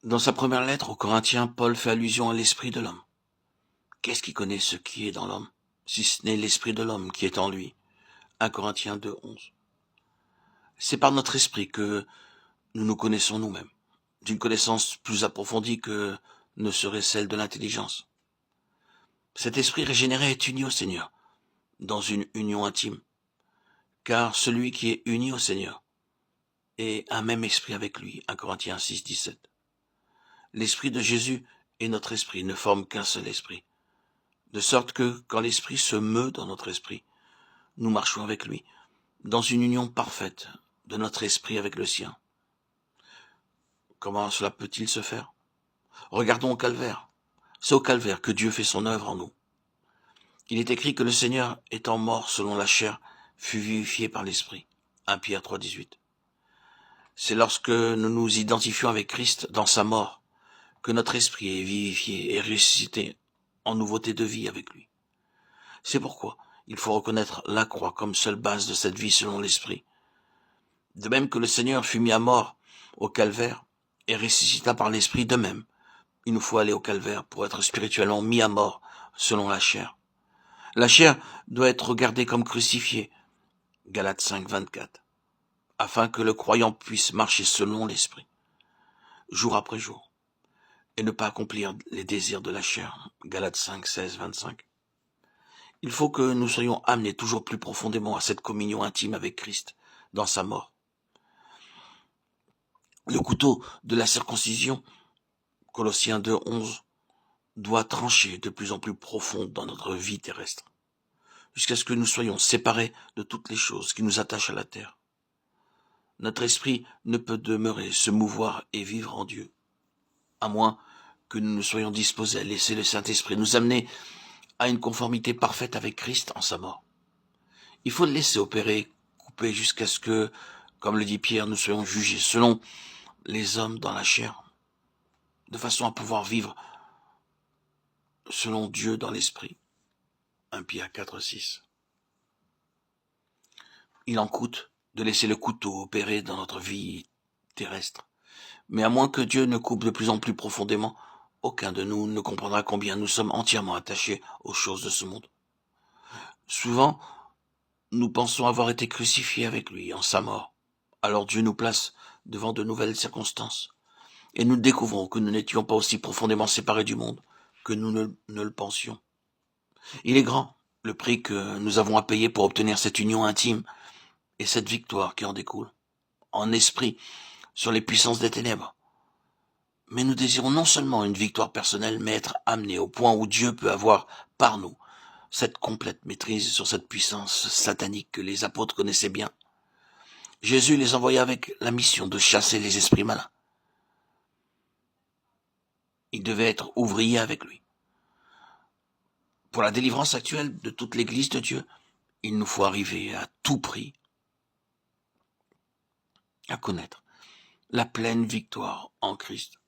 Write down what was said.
Dans sa première lettre aux Corinthiens, Paul fait allusion à l'esprit de l'homme. Qu'est-ce qui connaît ce qui est dans l'homme, si ce n'est l'esprit de l'homme qui est en lui? 1 Corinthiens 2, 11. C'est par notre esprit que nous nous connaissons nous-mêmes, d'une connaissance plus approfondie que ne serait celle de l'intelligence. Cet esprit régénéré est uni au Seigneur, dans une union intime, car celui qui est uni au Seigneur est un même esprit avec lui. 1 Corinthiens 6, 17. L'esprit de Jésus et notre esprit ne forment qu'un seul esprit, de sorte que quand l'esprit se meut dans notre esprit, nous marchons avec lui, dans une union parfaite de notre esprit avec le sien. Comment cela peut-il se faire? Regardons au calvaire. C'est au calvaire que Dieu fait son œuvre en nous. Il est écrit que le Seigneur, étant mort selon la chair, fut vivifié par l'esprit. 1 Pierre 3, 18. C'est lorsque nous nous identifions avec Christ dans sa mort que notre esprit est vivifié et ressuscité en nouveauté de vie avec lui. C'est pourquoi il faut reconnaître la croix comme seule base de cette vie selon l'esprit. De même que le Seigneur fut mis à mort au calvaire et ressuscita par l'esprit, de même, il nous faut aller au calvaire pour être spirituellement mis à mort selon la chair. La chair doit être regardée comme crucifiée, Galates 5, 24, afin que le croyant puisse marcher selon l'esprit, jour après jour, et ne pas accomplir les désirs de la chair, Galates 5, 16, 25. Il faut que nous soyons amenés toujours plus profondément à cette communion intime avec Christ dans sa mort. Le couteau de la circoncision, Colossiens 2, 11, doit trancher de plus en plus profond dans notre vie terrestre, jusqu'à ce que nous soyons séparés de toutes les choses qui nous attachent à la terre. Notre esprit ne peut demeurer, se mouvoir et vivre en Dieu, à moins que nous ne soyons disposés à laisser le Saint-Esprit nous amener à une conformité parfaite avec Christ en sa mort. Il faut le laisser opérer, couper jusqu'à ce que, comme le dit Pierre, nous soyons jugés selon les hommes dans la chair, de façon à pouvoir vivre selon Dieu dans l'esprit. 1 Pierre 4, 6. Il en coûte de laisser le couteau opérer dans notre vie terrestre. Mais à moins que Dieu ne coupe de plus en plus profondément, aucun de nous ne comprendra combien nous sommes entièrement attachés aux choses de ce monde. Souvent, nous pensons avoir été crucifiés avec lui en sa mort. Alors Dieu nous place devant de nouvelles circonstances. Et nous découvrons que nous n'étions pas aussi profondément séparés du monde que nous ne le pensions. Il est grand, le prix que nous avons à payer pour obtenir cette union intime et cette victoire qui en découle, en esprit, sur les puissances des ténèbres. Mais nous désirons non seulement une victoire personnelle, mais être amenés au point où Dieu peut avoir, par nous, cette complète maîtrise sur cette puissance satanique que les apôtres connaissaient bien. Jésus les envoya avec la mission de chasser les esprits malins. Ils devaient être ouvriers avec lui. Pour la délivrance actuelle de toute l'Église de Dieu, il nous faut arriver à tout prix à connaître la pleine victoire en Christ.